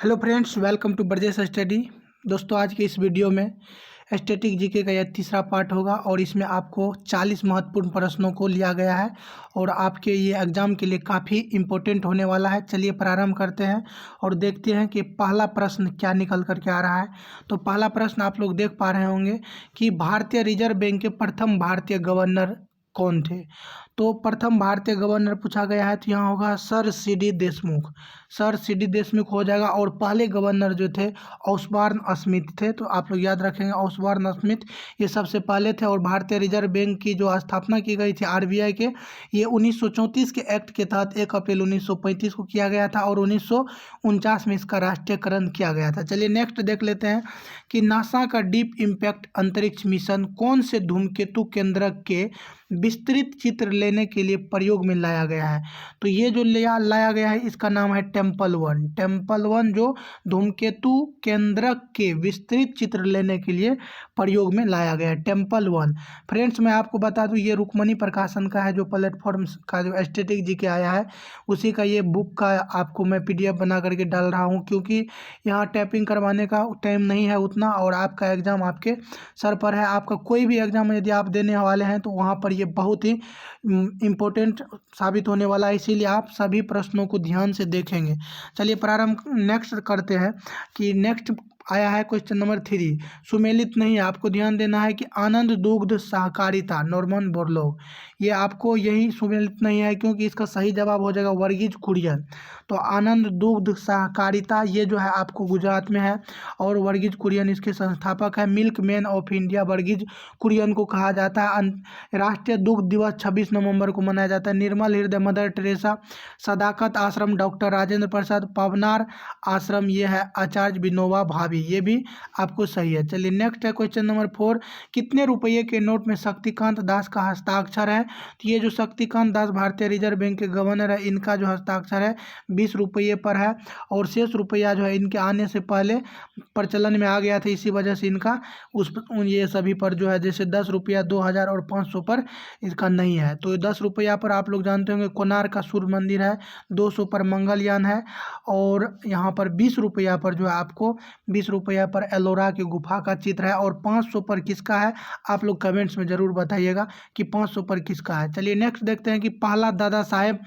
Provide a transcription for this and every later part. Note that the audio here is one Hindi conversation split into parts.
हेलो फ्रेंड्स, वेलकम टू बर्जेस स्टडी। दोस्तों, आज के इस वीडियो में स्टैटिक जीके का यह तीसरा पार्ट होगा और इसमें आपको 40 महत्वपूर्ण प्रश्नों को लिया गया है और आपके ये एग्ज़ाम के लिए काफ़ी इम्पोर्टेंट होने वाला है। चलिए प्रारंभ करते हैं और देखते हैं कि पहला प्रश्न क्या निकल कर के आ रहा है। तो पहला प्रश्न आप लोग देख पा रहे होंगे कि भारतीय रिजर्व बैंक के प्रथम भारतीय गवर्नर कौन थे। तो प्रथम भारतीय गवर्नर पूछा गया है, तो यहाँ होगा sir CD Deshmukh. Sir CD Deshmukh हो जाएगा। और पहले गवर्नर जो थे ऑसबॉर्न स्मिथ थे। तो आप लोग याद रखेंगे, ऑसबॉर्न स्मिथ ये सबसे पहले थे। और भारतीय रिजर्व बैंक की जो स्थापना की गई थी आरबीआई के, ये 1934 के एक्ट के तहत 1 अप्रैल 1935 को किया गया था और 1949 में इसका राष्ट्रीयकरण किया गया था। चलिए नेक्स्ट देख लेते हैं कि नासा का डीप इम्पैक्ट अंतरिक्ष मिशन कौन से धूमकेतु केंद्रक के विस्तृत चित्र लेने के लिए प्रयोग में लाया गया है। तो ये जो लाया गया है इसका नाम है टेम्पल 1। टेम्पल 1 जो धूमकेतु केंद्रक के विस्तृत चित्र लेने के लिए प्रयोग में लाया गया है, टेम्पल 1। फ्रेंड्स, मैं आपको बता दूं, ये रुक्मणी प्रकाशन का है, जो प्लेटफॉर्म का जो स्टैटिक जीके आया है उसी का ये बुक का आपको मैं पीडीएफ बना करके डाल रहा हूँ, क्योंकि यहाँ टाइपिंग करवाने का टाइम नहीं है उतना और आपका एग्ज़ाम आपके सर पर है। आपका कोई भी एग्ज़ाम यदि आप देने वाले हैं तो वहाँ पर ये बहुत ही इम्पोर्टेंट साबित होने वाला है, इसीलिए आप सभी प्रश्नों को ध्यान से देखेंगे। चलिए प्रारंभ नेक्स्ट करते हैं कि नेक्स्ट आया है क्वेश्चन नंबर 3। सुमेलित नहीं है, आपको ध्यान देना है कि आनंद दुग्ध सहकारिता, नॉर्मन बोरलॉग, ये आपको यही सुमेलित नहीं है, क्योंकि इसका सही जवाब हो जाएगा वर्गीज कुरियन। तो आनंद दुग्ध सहकारिता ये जो है आपको गुजरात में है और वर्गीज कुरियन इसके संस्थापक है। Milk man of India Verghese Kurien को कहा जाता है। राष्ट्रीय दुग्ध दिवस 26 नवंबर को मनाया जाता है। निर्मल हृदय mother Teresa, Sadaqat Ashram doctor Rajendra Prasad, Paunar आश्रम ये है आचार्य विनोबा भावे, ये भी आपको सही है। चलिए नेक्स्ट है क्वेश्चन नंबर 4। कितने रुपये के नोट में शक्तिकांत दास का हस्ताक्षर है। तो ये जो शक्तिकांत दास भारतीय रिजर्व बैंक के गवर्नर है, इनका जो हस्ताक्षर है 20 रुपये पर है और शेष रुपया जो है इनके आने से पहले प्रचलन में आ गया था, इसी वजह से इनका ये सभी पर जो है, जैसे 10 रुपया, 2000 और 500 पर इसका नहीं है। तो 10 रुपया पर आप लोग जानते होंगे कोणार्क का सूर्य मंदिर है, 200 पर मंगलयान है और यहाँ पर 20 रुपया पर जो है आपको 20 रुपया पर एलोरा की गुफा का चित्र है और 500 पर किसका है, आप लोग कमेंट्स में ज़रूर बताइएगा कि 500 पर किसका है। चलिए नेक्स्ट देखते हैं कि पहला दादा साहेब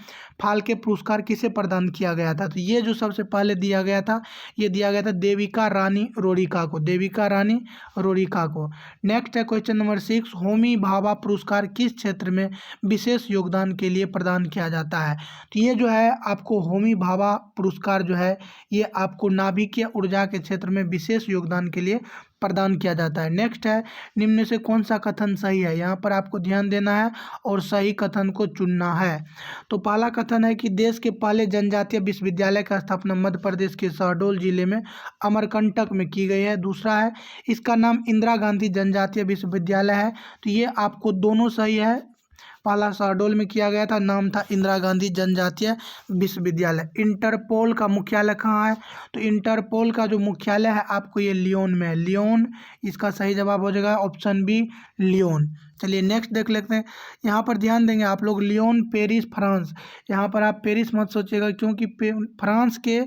फाल्के पुरस्कार किसे प्रदान किया गया था। तो ये जो सबसे पहले दिया गया था, ये दिया गया था देविका रानी रोरिका को, देविका रानी रोरिका को। नेक्स्ट है क्वेश्चन नंबर 6। होमी भाभा पुरस्कार किस क्षेत्र में विशेष योगदान के लिए प्रदान किया जाता है। तो ये जो है आपको होमी भाभा पुरस्कार जो है ये आपको नाभिकीय ऊर्जा के क्षेत्र में विशेष योगदान के लिए प्रदान किया जाता है। नेक्स्ट है निम्न में से कौन सा कथन सही है, यहाँ पर आपको ध्यान देना है और सही कथन को चुनना है। तो पहला कथन है कि देश के पहले जनजातीय विश्वविद्यालय का स्थापना मध्य प्रदेश के शहडोल जिले में अमरकंटक में की गई है। दूसरा है इसका नाम इंदिरा गांधी जनजातीय विश्वविद्यालय है। तो ये आपको दोनों सही है, पहला शहडोल में किया गया था, नाम था इंदिरा गांधी जनजातीय विश्वविद्यालय। इंटरपोल का मुख्यालय कहाँ है। तो इंटरपोल का जो मुख्यालय है आपको ये लियोन में है, लियोन इसका सही जवाब हो जाएगा ऑप्शन बी, लियोन। चलिए नेक्स्ट देख लेते हैं। यहाँ पर ध्यान देंगे आप लोग, लियोन पेरिस फ्रांस, यहाँ पर आप पेरिस मत सोचिएगा, क्योंकि फ्रांस के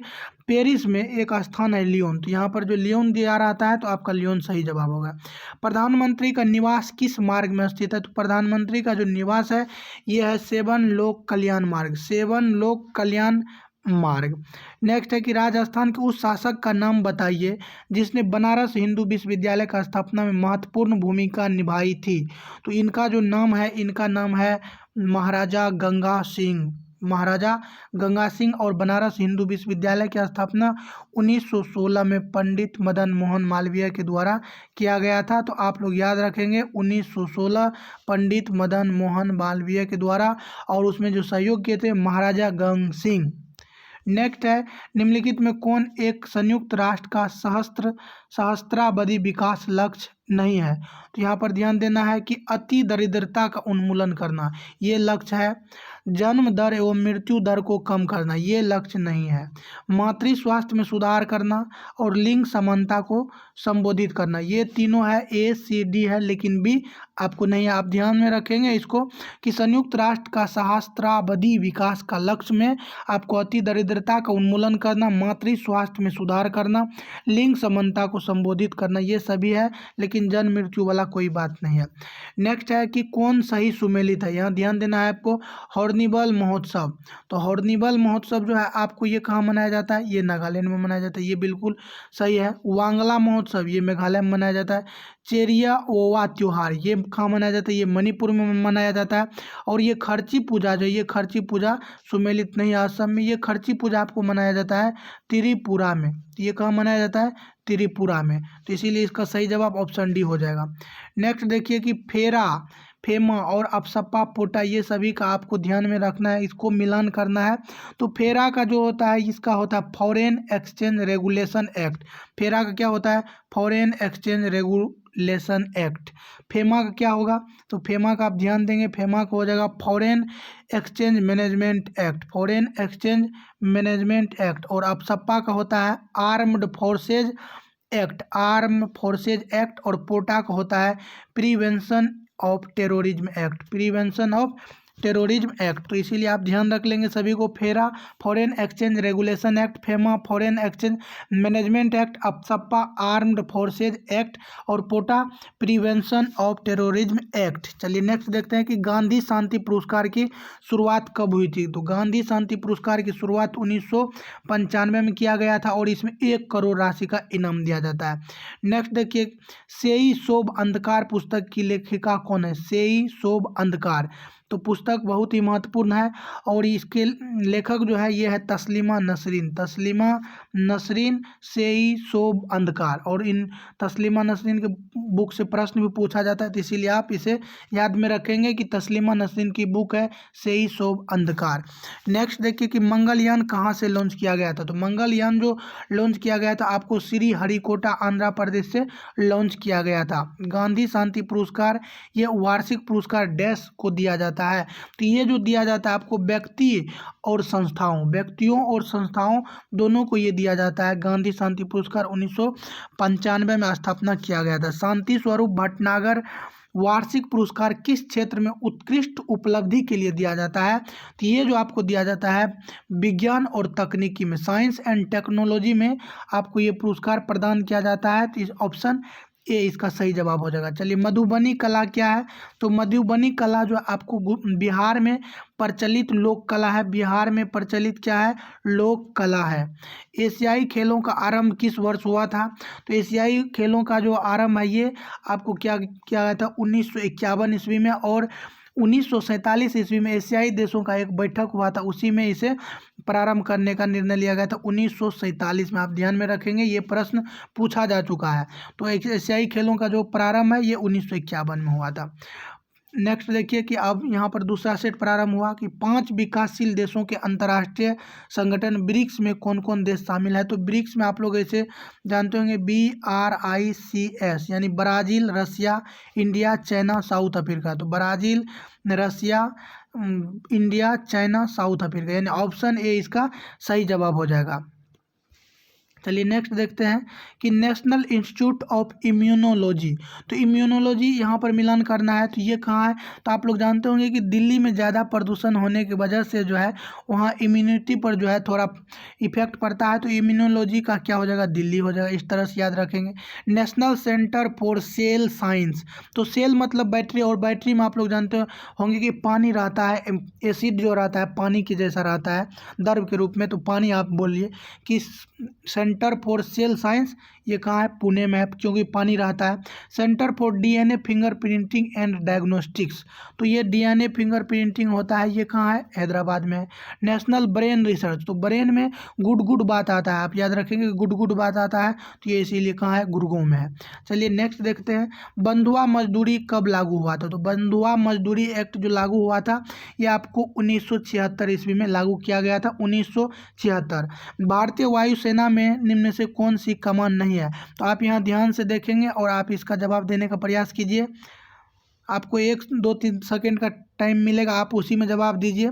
पेरिस में एक स्थान है लियोन, तो यहाँ पर जो लियोन दिया रहता है तो आपका लियोन सही जवाब होगा। प्रधानमंत्री का निवास किस मार्ग में स्थित है। तो प्रधानमंत्री का जो निवास है ये है सेवन लोक कल्याण मार्ग, सेवन लोक कल्याण मार्ग। नेक्स्ट है कि राजस्थान के उस शासक का नाम बताइए जिसने बनारस हिंदू विश्वविद्यालय का स्थापना में महत्वपूर्ण भूमिका निभाई थी। तो इनका जो नाम है, इनका नाम है महाराजा गंगा सिंह, महाराजा गंगा सिंह। और बनारस हिंदू विश्वविद्यालय की स्थापना 1916 में पंडित मदन मोहन मालवीय के द्वारा किया गया था। तो आप लोग याद रखेंगे 1916 पंडित मदन मोहन मालवीय के द्वारा, और उसमें जो सहयोग किए थे महाराजा गंगा सिंह। नेक्स्ट है निम्नलिखित में कौन एक संयुक्त राष्ट्र का सहस्त्रावधि विकास लक्ष्य नहीं है। तो यहाँ पर ध्यान देना है कि अति दरिद्रता का उन्मूलन करना ये लक्ष्य है। जन्म दर एवं मृत्यु दर को कम करना ये लक्ष्य नहीं है। मातृ स्वास्थ्य में सुधार करना और लिंग समानता को संबोधित करना, ये तीनों है, ए सी डी है, लेकिन बी आपको नहीं है। आप ध्यान में रखेंगे इसको कि संयुक्त राष्ट्र का सहस्त्राब्दी विकास का लक्ष्य में आपको अति दरिद्रता का उन्मूलन करना, मातृ स्वास्थ्य में सुधार करना, लिंग समानता को संबोधित करना, ये सभी है, लेकिन जन्म मृत्यु वाला कोई बात नहीं है। नेक्स्ट है कि कौन सही सुमेलित है, यहाँ ध्यान देना है आपको। हॉर्निबल महोत्सव, तो हॉर्निबल महोत्सव जो है आपको ये कहाँ मनाया जाता है, ये नागालैंड में मनाया जाता है, ये बिल्कुल सही है। वांगला महोत्सव ये मेघालय में मनाया जाता है। चेरिया ओवा त्योहार ये कहाँ मनाया जाता है, ये मणिपुर में मनाया जाता है। और ये खर्ची पूजा जो ये खर्ची पूजा सुमेलित नहीं है असम में, ये खर्ची पूजा आपको मनाया जाता है त्रिपुरा में। तो ये कहाँ मनाया जाता है, त्रिपुरा में, तो इसीलिए इसका सही जवाब ऑप्शन डी हो जाएगा। नेक्स्ट देखिए कि फेरा, फेमा और अपसपा पोटा ये सभी का आपको ध्यान में रखना है, इसको मिलान करना है। तो फेरा का जो होता है इसका होता है फॉरेन एक्सचेंज रेगुलेशन एक्ट, फेरा का क्या होता है, foreign exchange regulation act. FEMA का क्या होगा, तो फेमा का आप ध्यान देंगे, फेमा का हो जाएगा foreign exchange management act, foreign exchange management act. और अपसपा का होता है armed forces act, arm forces act. और पोटा का होता है prevention of terrorism act, prevention of terrorism act. तो इसीलिए आप ध्यान रख लेंगे सभी को, फेरा foreign exchange regulation act, FEMA foreign exchange management act, AFSPA armed forces act और पोटा प्रिवेंशन ऑफ टेररिज्म एक्ट। चलिए नेक्स्ट देखते हैं कि गांधी शांति पुरस्कार की शुरुआत कब हुई थी। तो गांधी शांति पुरस्कार की शुरुआत 1995 में किया गया था और इसमें 1 करोड़ राशि का इनाम दिया जाता है। नेक्स्ट देखिए, सेई शोभ अंधकार पुस्तक की लेखिका कौन है, सेई शोभ अंधकार, तो पुस्तक बहुत ही महत्वपूर्ण है और इसके लेखक जो है ये है तस्लीमा नसरीन, तस्लीमा नसरीन सेई शोभ अंधकार। और इन तस्लीमा नसरीन के बुक से प्रश्न भी पूछा जाता है, तो इसीलिए आप इसे याद में रखेंगे कि तस्लीमा नसरीन की बुक है सेई शोभ अंधकार। नेक्स्ट देखिए कि मंगलयान कहाँ से लॉन्च किया गया था। तो मंगलयान जो लॉन्च किया गया था आपको श्री हरिकोटा आंध्र प्रदेश से लॉन्च किया गया था। गांधी शांति पुरस्कार ये वार्षिक पुरस्कार डैश को दिया जाता है, तो ये जो दिया जाता है आपको व्यक्ति और संस्थाओं, व्यक्तियों और संस्थाओं दोनों को ये दिया जाता है। गांधी शांति पुरस्कार 1995 में स्थापना किया गया था। शांति स्वरूप भटनागर वार्षिक पुरस्कार किस क्षेत्र में उत्कृष्ट उपलब्धि के लिए दिया जाता है, तो ये जो आपको दिया जाता है विज्ञान और तकनीकी में, साइंस एंड टेक्नोलॉजी में आपको ये पुरस्कार प्रदान किया जाता है। तो इस ऑप्शन ए इसका सही जवाब हो जाएगा। चलिए मधुबनी कला क्या है, तो मधुबनी कला जो आपको बिहार में प्रचलित लोक कला है, बिहार में प्रचलित क्या है, लोक कला है। एशियाई खेलों का आरंभ किस वर्ष हुआ था, तो एशियाई खेलों का जो आरंभ है ये आपको क्या किया गया था 1951 ईस्वी में, और 1947 ईस्वी में एशियाई देशों का एक बैठक हुआ था, उसी में इसे प्रारंभ करने का निर्णय लिया गया था 1947 में। आप ध्यान में रखेंगे ये प्रश्न पूछा जा चुका है। तो एशियाई खेलों का जो प्रारंभ है ये 1951 में हुआ था। नेक्स्ट देखिए कि अब यहाँ पर दूसरा सेट प्रारंभ हुआ कि 5 विकासशील देशों के अंतर्राष्ट्रीय संगठन ब्रिक्स में कौन कौन देश शामिल है। तो ब्रिक्स में आप लोग ऐसे जानते होंगे BRICS, यानी ब्राज़ील, रसिया, इंडिया, चाइना, साउथ अफ्रीका। तो ब्राज़ील, रसिया, इंडिया, चाइना, साउथ अफ्रीका, यानी ऑप्शन ए इसका सही जवाब हो जाएगा। चलिए नेक्स्ट देखते हैं कि नेशनल इंस्टीट्यूट ऑफ इम्यूनोलॉजी, तो इम्यूनोलॉजी यहाँ पर मिलान करना है, तो ये कहाँ है, तो आप लोग जानते होंगे कि दिल्ली में ज़्यादा प्रदूषण होने की वजह से जो है वहाँ इम्यूनिटी पर जो है थोड़ा इफेक्ट पड़ता है, तो इम्यूनोलॉजी का क्या हो जाएगा, दिल्ली हो जाएगा। इस तरह से याद रखेंगे। National centre for sale science, तो सेल मतलब बैटरी, और बैटरी में आप लोग जानते होंगे कि पानी रहता है, एसिड जो रहता है पानी के जैसा रहता है द्रव के रूप में, तो पानी आप बोलिए कि सेंटर फॉर सेल साइंस ये कहाँ है, पुणे में है, क्योंकि पानी रहता है। Centre for DNA fingerprinting and diagnostics, तो ये DNA फिंगरप्रिंटिंग होता है, ये कहाँ है, हैदराबाद में है। नेशनल ब्रेन रिसर्च, तो ब्रेन में गुड बात आता है, आप याद रखेंगे गुड बात आता है, तो ये इसीलिए कहाँ है, गुड़गांव में है। चलिए नेक्स्ट देखते हैं बंधुआ मजदूरी कब लागू हुआ था। तो बंधुआ मजदूरी एक्ट जो लागू हुआ था ये आपको 1976 ईस्वी में लागू किया गया था, 1976। भारतीय वायुसेना में निम्न से कौन सी कमान नहीं है, तो आप यहाँ ध्यान से देखेंगे और आप इसका जवाब देने का प्रयास कीजिए। आपको 1-2-3 सेकंड का टाइम मिलेगा, आप उसी में जवाब दीजिए।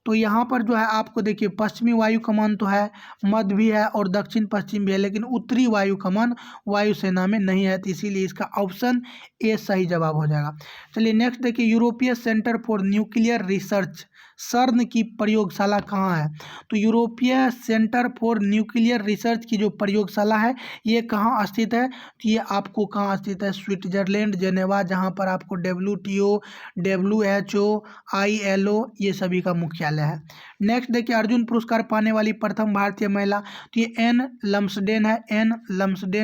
तो यहाँ पर जो है आपको देखिए पश्चिमी वायु कमान तो है, मध्य भी है और दक्षिण पश्चिम भी है, लेकिन उत्तरी वायु कमान वायुसेना में नहीं है, तो इसीलिए इसका ऑप्शन ए सही जवाब हो जाएगा। चलिए नेक्स्ट देखिए, यूरोपीय सेंटर फॉर न्यूक्लियर रिसर्च सर्न की प्रयोगशाला कहाँ है? तो यूरोपीय सेंटर फॉर न्यूक्लियर रिसर्च की जो प्रयोगशाला है ये कहाँ स्थित है? तो ये आपको कहाँ स्थित है? स्विट्जरलैंड, जेनेवा, जहाँ पर आपको WTO, WHO, ILO ये सभी का मुख्यालय है। नेक्स्ट देखिए, अर्जुन पुरस्कार पाने वाली प्रथम भारतीय महिला, तो ये एन लम्सडेन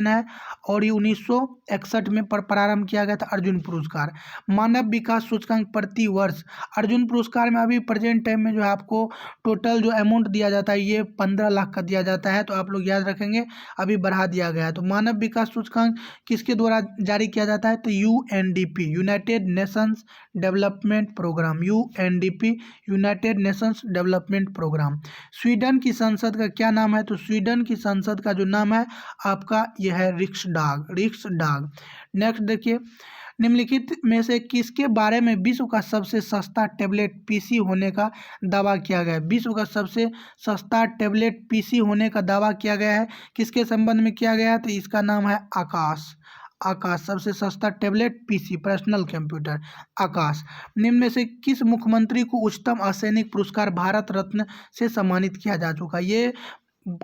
है और ये 1961 में प्रारंभ किया गया था अर्जुन पुरस्कार। मानव विकास सूचकांक प्रति वर्ष, अर्जुन पुरस्कार में अभी प्रेजेंट टाइम में जो है आपको टोटल जो अमाउंट दिया जाता है ये 15 लाख का दिया जाता है, तो आप लोग याद रखेंगे अभी बढ़ा दिया गया है। तो मानव विकास सूचकांक किसके द्वारा जारी किया जाता है? तो UNDP, United Nations Development Programme, UNDP United Nations Development Programme. Sweden की संसद का क्या नाम है? तो स्वीडन की संसद का जो नाम है आपका यह है रिक्सडाग। नेक्स्ट देखिए, निम्नलिखित में से किसके बारे में विश्व का सबसे सस्ता टैबलेट PC होने का दावा किया गया है? विश्व का सबसे सस्ता टैबलेट PC होने का दावा किया गया है, किसके संबंध में किया गया है? तो इसका नाम है आकाश। सबसे सस्ता टैबलेट PC पर्सनल कंप्यूटर आकाश। निम्न में से किस मुख्यमंत्री को उच्चतम असैनिक पुरस्कार भारत रत्न से सम्मानित किया जा चुका है? ये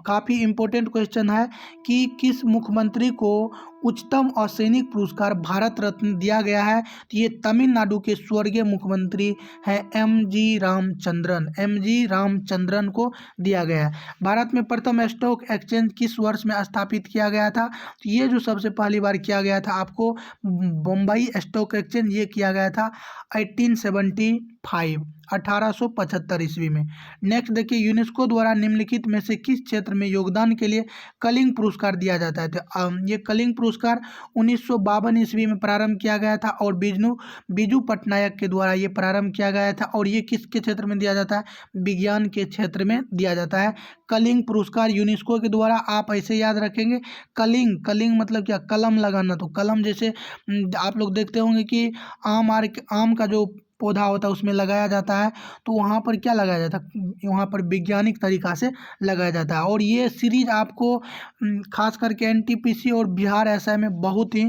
काफ़ी इम्पोर्टेंट क्वेश्चन है कि किस मुख्यमंत्री को उच्चतम असैनिक पुरस्कार भारत रत्न दिया गया है? तो ये तमिलनाडु के स्वर्गीय मुख्यमंत्री हैं MG रामचंद्रन को दिया गया है। भारत में प्रथम स्टॉक एक्सचेंज किस वर्ष में स्थापित किया गया था? तो ये जो सबसे पहली बार किया गया था आपको बम्बई स्टॉक एक्सचेंज, ये किया गया था 1875 ईस्वी में। नेक्स्ट देखिए, यूनेस्को द्वारा निम्नलिखित में से किस क्षेत्र में योगदान के लिए कलिंग पुरस्कार दिया जाता है? तो ये कलिंग पुरस्कार 1952 ईस्वी में प्रारंभ किया गया था और बीजू पटनायक के द्वारा ये प्रारंभ किया गया था, और ये किसके क्षेत्र में दिया जाता है? विज्ञान के क्षेत्र में दिया जाता है कलिंग पुरस्कार यूनेस्को के द्वारा। आप ऐसे याद रखेंगे, कलिंग मतलब क्या? कलम लगाना। तो कलम जैसे आप लोग देखते होंगे कि आम का जो पौधा होता है उसमें लगाया जाता है, तो वहाँ पर क्या लगाया जाता है? वहाँ पर वैज्ञानिक तरीक़ा से लगाया जाता है। और ये सीरीज आपको खास करके NTPC और बिहार SI में बहुत ही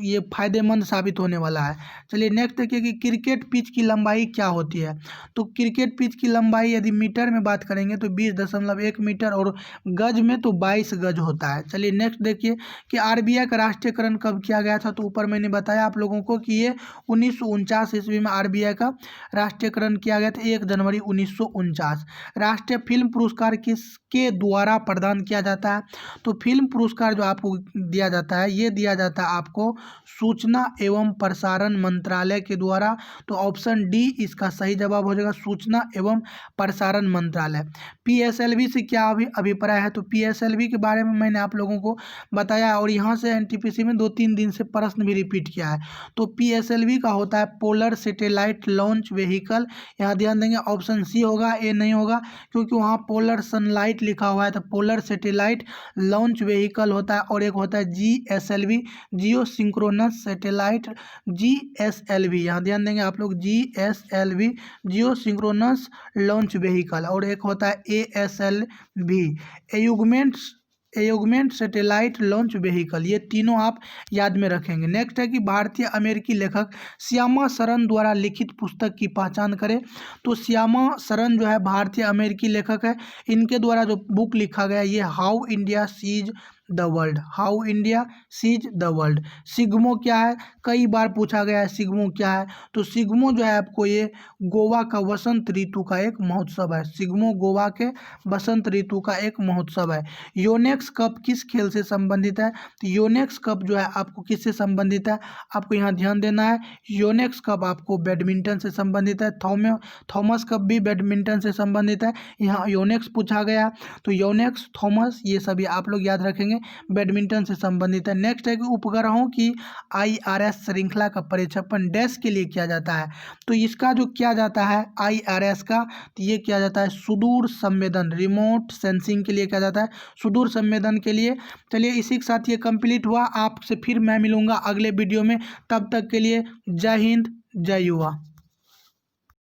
ये फायदेमंद साबित होने वाला है। चलिए नेक्स्ट देखिए कि क्रिकेट पिच की लंबाई क्या होती है? तो क्रिकेट पिच की लंबाई यदि मीटर में बात करेंगे तो 20.1 मीटर और गज में तो 22 गज होता है। चलिए नेक्स्ट देखिए कि RBI का राष्ट्रीयकरण कब किया गया था? तो ऊपर मैंने बताया आप लोगों को कि ये 1949 ईस्वी में RBI का राष्ट्रीयकरण किया गया था, 1 जनवरी 1949। राष्ट्रीय फिल्म पुरस्कार किसके द्वारा प्रदान किया जाता है? तो फिल्म पुरस्कार जो आपको दिया जाता है ये दिया जाता है आपको सूचना एवं प्रसारण मंत्रालय के द्वारा। तो ऑप्शन डी इसका सही जवाब हो जाएगा, सूचना एवं प्रसारण मंत्रालय। PSLV से क्या अभिप्राय है? तो PSLV के बारे में मैंने आप लोगों को बताया और यहाँ से NTPC में 2-3 दिन से प्रश्न भी रिपीट किया है। तो PSLV का होता है पोलर सैटेलाइट लॉन्च व्हीकल। यहाँ ध्यान देंगे ऑप्शन सी होगा, ए नहीं होगा, क्योंकि वहाँ पोलर सनलाइट लिखा हुआ है। तो पोलर सैटेलाइट लॉन्च व्हीकल होता है। और एक होता है GSLV, जियो सिंक्रोनस सैटेलाइट, GSLV, यहाँ ध्यान देंगे आप लोग, GSLV जियो सिंक्रोनस लॉन्च व्हीकल। और एक होता है ASLV, एयुगमेंट सैटेलाइट लॉन्च व्हीकल। ये तीनों आप याद में रखेंगे। नेक्स्ट है कि भारतीय अमेरिकी लेखक श्यामा शरण द्वारा लिखित पुस्तक की पहचान करें। तो श्यामा शरण जो है भारतीय अमेरिकी लेखक है, इनके द्वारा जो बुक लिखा गया ये how India sees the world, how India sees the world. सिग्मो क्या है? कई बार पूछा गया है सिग्मो क्या है। तो सिग्मो जो है आपको ये गोवा का वसंत ऋतु का एक महोत्सव है। सिग्मो गोवा के वसंत ऋतु का एक महोत्सव है। योनेक्स कप किस खेल से संबंधित है? तो योनेक्स कप जो है आपको किससे संबंधित है? आपको यहाँ ध्यान देना है, योनेक्स कप आपको बैडमिंटन से संबंधित है। थॉमस कप भी बैडमिंटन से संबंधित है। यहाँ योनेक्स पूछा गया, तो योनेक्स, थॉमस, ये सभी आप लोग याद रखेंगे। देखेंगे, बैडमिंटन से संबंधित है। नेक्स्ट है कि उपग्रहों की IRS श्रृंखला का प्रक्षेपण डैश के लिए किया जाता है। तो इसका जो किया जाता है IRS का, तो ये किया जाता है सुदूर संवेदन, रिमोट सेंसिंग के लिए किया जाता है, सुदूर संवेदन के लिए। चलिए इसी के साथ ये कंप्लीट हुआ। आपसे फिर मैं मिलूंगा अगले वीडियो में। तब तक के लिए जय हिंद, जय युवा।